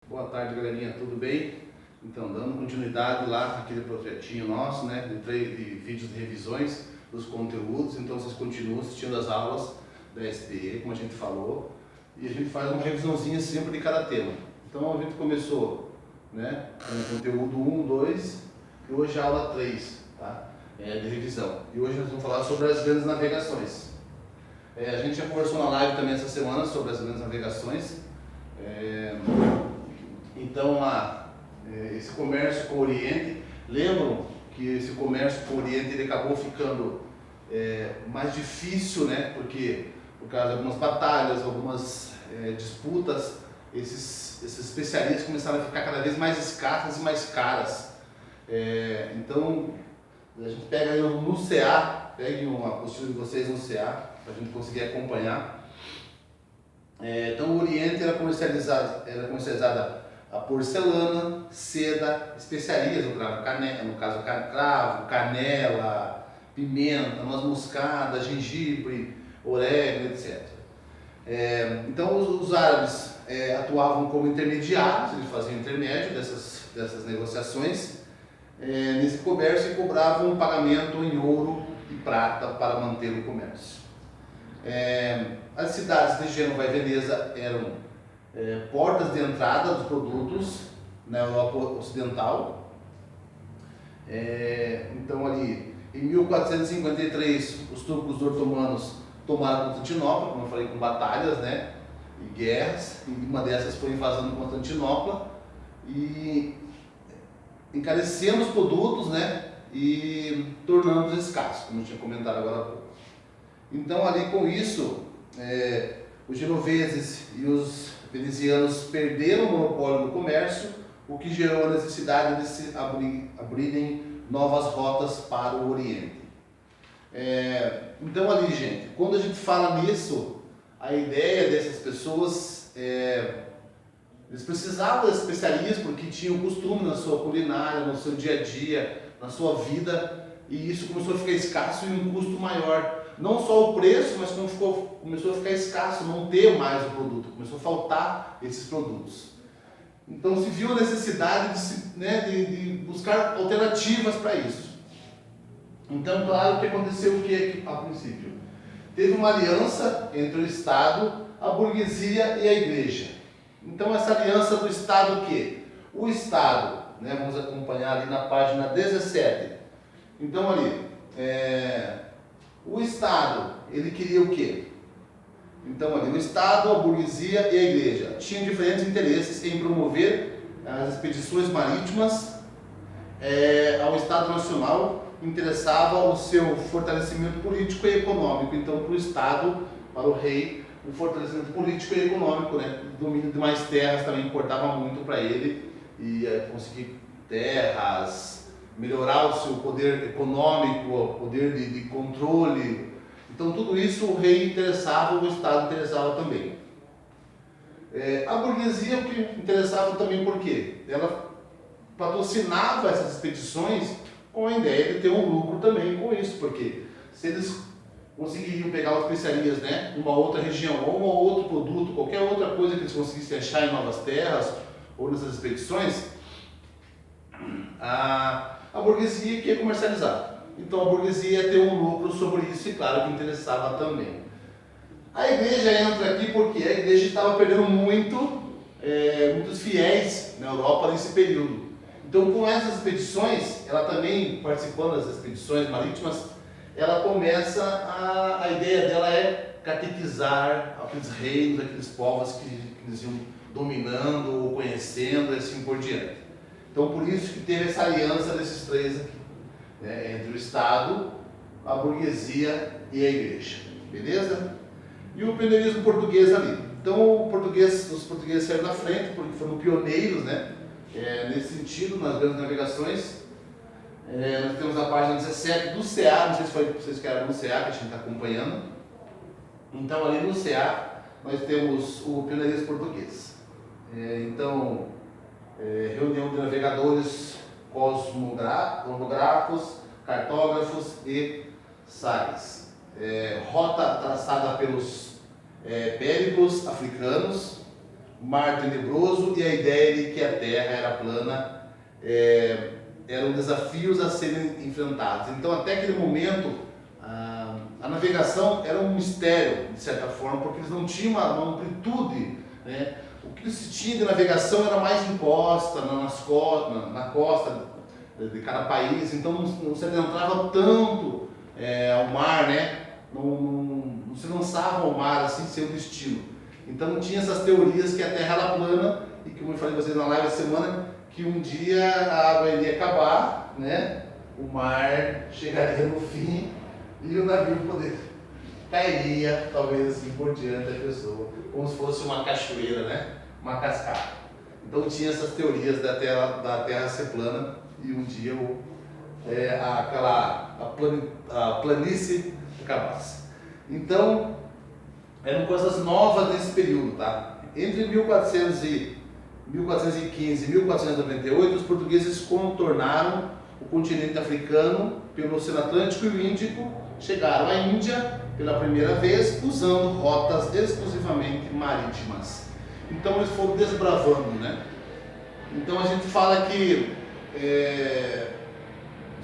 Boa tarde, galerinha, tudo bem? Então, dando continuidade lá naquele projetinho nosso, né, de vídeos de revisões dos conteúdos. Então, vocês continuam assistindo as aulas da SPE, como a gente falou, e a gente faz uma revisãozinha sempre de cada tema. Então, a gente começou, né, com o conteúdo 1, 2, e hoje a aula 3, tá? De revisão. E hoje nós vamos falar sobre as grandes navegações. A gente já conversou na live também essa semana sobre as grandes navegações. Então, esse comércio com o Oriente, lembram que esse comércio com o Oriente ele acabou ficando mais difícil, né? Porque por causa de algumas batalhas, algumas disputas, esses especialistas começaram a ficar cada vez mais escassas e mais caras. Então, a gente pega aí no CA, peguem uma apostila de vocês no CA, para a gente conseguir acompanhar. Então, o Oriente era comercializada a porcelana, seda, especiarias, no caso cravo, canela, pimenta, noz moscada, gengibre, orégano, etc. Então os árabes atuavam como intermediários, eles faziam intermédio dessas negociações nesse comércio e cobravam um pagamento em ouro e prata para manter o comércio. As cidades de Gênova e Veneza eram portas de entrada dos produtos na Europa Ocidental. Então ali em 1453 os turcos otomanos tomaram Constantinopla, como eu falei, com batalhas, né, e guerras, e uma dessas foi a invasão de Constantinopla e encarecendo os produtos, né, e tornando-os escassos, como eu tinha comentado agora há pouco. Então ali com isso os genoveses e os venezianos perderam o monopólio do comércio, o que gerou a necessidade de se abrirem novas rotas para o Oriente. Então ali, gente, quando a gente fala nisso, a ideia dessas pessoas, eles precisavam das especiarias porque tinham costume na sua culinária, no seu dia a dia, na sua vida, e isso começou a ficar escasso e um custo maior. Não só o preço, mas começou a ficar escasso, não ter mais o produto, começou a faltar esses produtos. Então se viu a necessidade de buscar alternativas para isso. Então, claro que aconteceu o que a princípio? Teve uma aliança entre o Estado, a burguesia e a Igreja. Então essa aliança do Estado o quê? O Estado, né, vamos acompanhar ali na página 17. Então ali, o Estado, ele queria o quê? Então ali, o Estado, a burguesia e a Igreja tinham diferentes interesses em promover as expedições marítimas. Ao Estado Nacional interessava o seu fortalecimento político e econômico. Então para o Estado, para o rei, o fortalecimento político e econômico, né? O domínio de mais terras também importava muito para ele, e conseguir terras, melhorar o seu poder econômico, o poder de controle. Então tudo isso o rei interessava, o Estado interessava também. A burguesia o que interessava também, por quê? Ela patrocinava essas expedições com a ideia de ter um lucro também com isso, porque se eles conseguiriam pegar as especiarias, né, numa outra região, ou um outro produto, qualquer outra coisa que eles conseguissem achar em novas terras ou nessas expedições, a burguesia queria comercializar. Então a burguesia ia ter um lucro sobre isso e claro que interessava também. A Igreja entra aqui porque a Igreja estava perdendo muitos fiéis na Europa nesse período. Então com essas expedições, ela também participando das expedições marítimas, ela começa, a ideia dela é catequizar aqueles reinos, aqueles povos que eles iam dominando ou conhecendo e assim por diante. Então por isso que teve essa aliança desses três aqui, né, entre o Estado, a burguesia e a Igreja, beleza? E o pioneirismo português ali. Então os portugueses saíram na frente porque foram pioneiros, né, nesse sentido, nas grandes navegações. Nós temos a página 17 do CA, não sei se foi vocês que eram no CA, que a gente está acompanhando. Então ali no CA nós temos o pioneirismo português. Reunião de navegadores, cosmógrafos, cartógrafos e sais. Rota traçada pelos périplos africanos, mar tenebroso e a ideia de que a terra era plana, eram desafios a serem enfrentados. Então, até aquele momento, a navegação era um mistério, de certa forma, porque eles não tinham uma amplitude, né? O que se tinha de navegação era mais em costa, na costa de cada país, então não se adentrava tanto ao mar, né? Não se lançava ao mar assim, sem o destino. Então tinha essas teorias que a Terra era plana e que, como eu falei para vocês na live essa semana, que um dia a água iria acabar, né? O mar chegaria no fim e o navio cairia, talvez assim por diante da pessoa, como se fosse uma cachoeira, né? Uma cascata. Então tinha essas teorias da Terra ser plana e um dia a planície acabasse. Então eram coisas novas nesse período, tá? Entre 1415 e 1498, os portugueses contornaram o continente africano pelo Oceano Atlântico e o Índico, chegaram à Índia pela primeira vez, usando rotas exclusivamente marítimas. Então eles foram desbravando, né? Então a gente fala que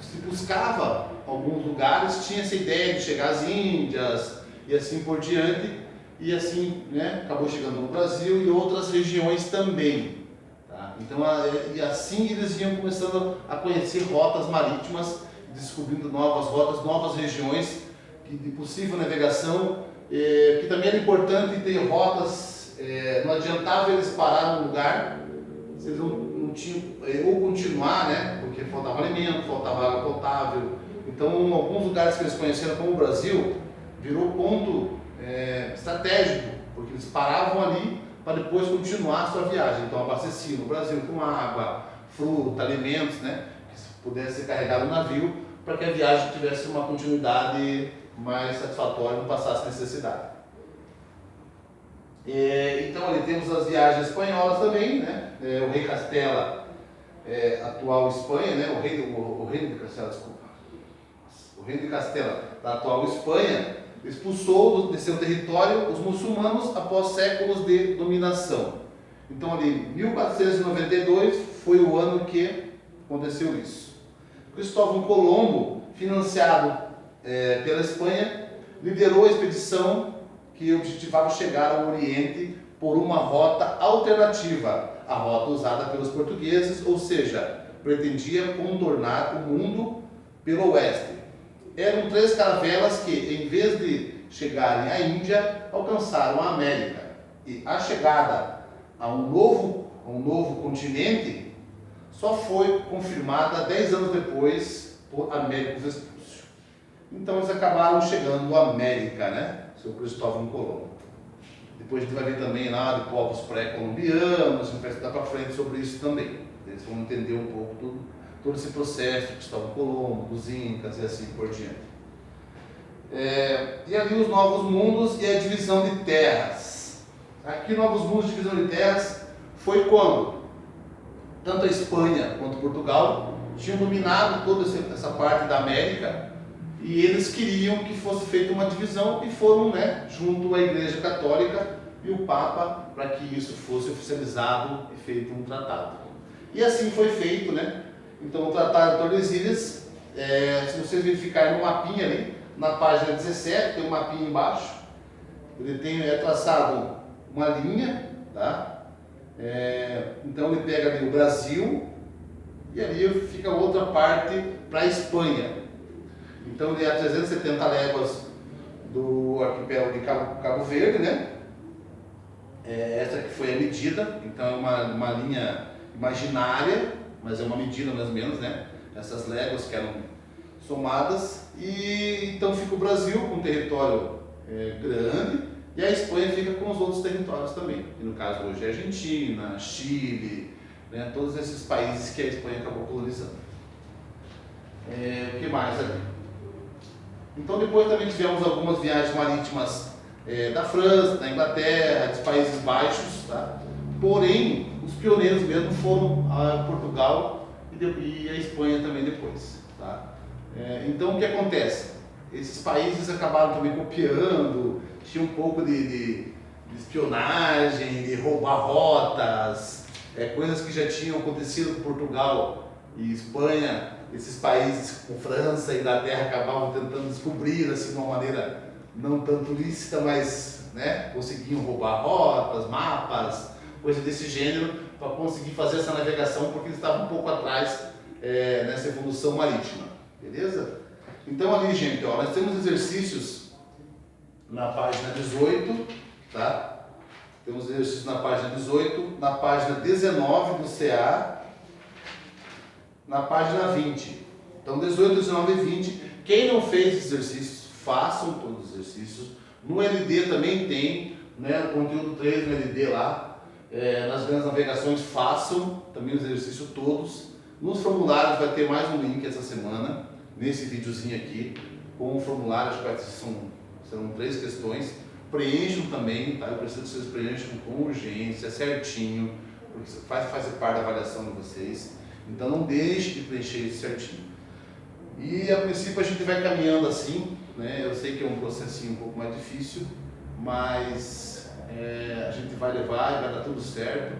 se buscava alguns lugares, tinha essa ideia de chegar às Índias e assim por diante, e assim, né, acabou chegando no Brasil e outras regiões também. Tá? Então, e assim eles iam começando a conhecer rotas marítimas, descobrindo novas rotas, novas regiões de possível navegação, que também era importante ter rotas, não adiantava eles parar no lugar, se eles não tinham, ou continuar, né, porque faltava alimento, faltava água potável. Então, alguns lugares que eles conheceram, como o Brasil, virou ponto estratégico, porque eles paravam ali para depois continuar a sua viagem. Então abasteciam o Brasil com água, fruta, alimentos, né, que pudesse ser carregado no navio, para que a viagem tivesse uma continuidade mais satisfatória, não passasse necessidade. Então ali temos as viagens espanholas também, né, o rei Castela, atual Espanha, né, o rei de Castela, desculpa, o rei de Castela da atual Espanha, expulsou de seu território os muçulmanos após séculos de dominação. Então ali, 1492 foi o ano que aconteceu isso. Cristóvão Colombo, financiado pela Espanha, liderou a expedição que objetivava chegar ao Oriente por uma rota alternativa à rota usada pelos portugueses, ou seja, pretendia contornar o mundo pelo oeste. Eram 3 caravelas que, em vez de chegarem à Índia, alcançaram a América. E a chegada a um novo continente só foi confirmada 10 anos depois por Américo Vespúcio. Então eles acabaram chegando à América, né? Seu Cristóvão Colombo. Depois a gente vai ver também lá de povos pré-colombianos, a gente vai estudar para frente sobre isso também. Eles vão entender um pouco todo esse processo de Cristóvão Colombo, dos Incas e assim por diante. E ali os novos mundos e a divisão de terras. Aqui novos mundos e divisão de terras foi quando tanto a Espanha quanto Portugal tinham dominado toda essa parte da América e eles queriam que fosse feita uma divisão e foram, né, junto à Igreja Católica e o Papa para que isso fosse oficializado e feito um tratado. E assim foi feito, né? Então o Tratado de Tordesilhas, se vocês verificarem no mapinha ali, na página 17, tem um mapinha embaixo, ele tem traçado uma linha, tá? Então ele pega ali o Brasil e ali fica outra parte para a Espanha. Então ele é a 370 léguas do arquipélago de Cabo Verde, né? Essa que foi a medida, então é uma linha imaginária, mas é uma medida mais ou menos, né? Essas léguas que eram somadas, e então fica o Brasil com um território grande e a Espanha fica com os outros territórios também, que no caso hoje é Argentina, Chile, né? Todos esses países que a Espanha acabou colonizando. O que mais ali? Então depois também tivemos algumas viagens marítimas da França, da Inglaterra, dos Países Baixos, tá? Porém, os pioneiros mesmo foram a Portugal e a Espanha também depois, tá? Então o que acontece? esses países acabaram também copiando, tinha um pouco de espionagem, de roubar rotas, coisas que já tinham acontecido com Portugal e Espanha. Esses países, como França e Inglaterra, acabavam tentando descobrir assim, de uma maneira não tanto lícita, mas conseguiam roubar rotas, mapas, coisa desse gênero, para conseguir fazer essa navegação, porque eles estavam um pouco atrás nessa evolução marítima, beleza? Então ali, gente, ó, nós temos exercícios na página 18, tá? Temos exercícios na página 18, na página 19 do CA, na página 20. Então 18, 19 e 20. Quem não fez exercícios, façam todos os exercícios. No LD também tem, o conteúdo 3 no LD lá. Nas grandes navegações, façam também os exercícios todos. Nos formulários vai ter mais um link essa semana, nesse videozinho aqui, com o formulário. Acho que serão 3 questões. Preencham também, tá? Eu preciso que vocês preencham com urgência, certinho, porque faz parte da avaliação de vocês. Então não deixe de preencher isso certinho. E a princípio a gente vai caminhando assim, eu sei que é um processinho um pouco mais difícil, mas a gente vai levar e vai dar tudo certo.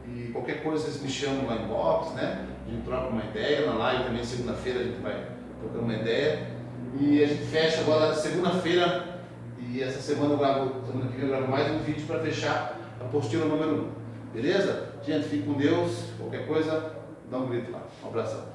E qualquer coisa vocês me chamam lá em box, a gente troca uma ideia, na live também segunda-feira a gente vai trocando uma ideia. E a gente fecha agora segunda-feira, e essa semana semana que vem eu gravo mais um vídeo para fechar a apostila número 1. Beleza? Gente, fique com Deus, qualquer coisa, dá um grito lá. Um abração.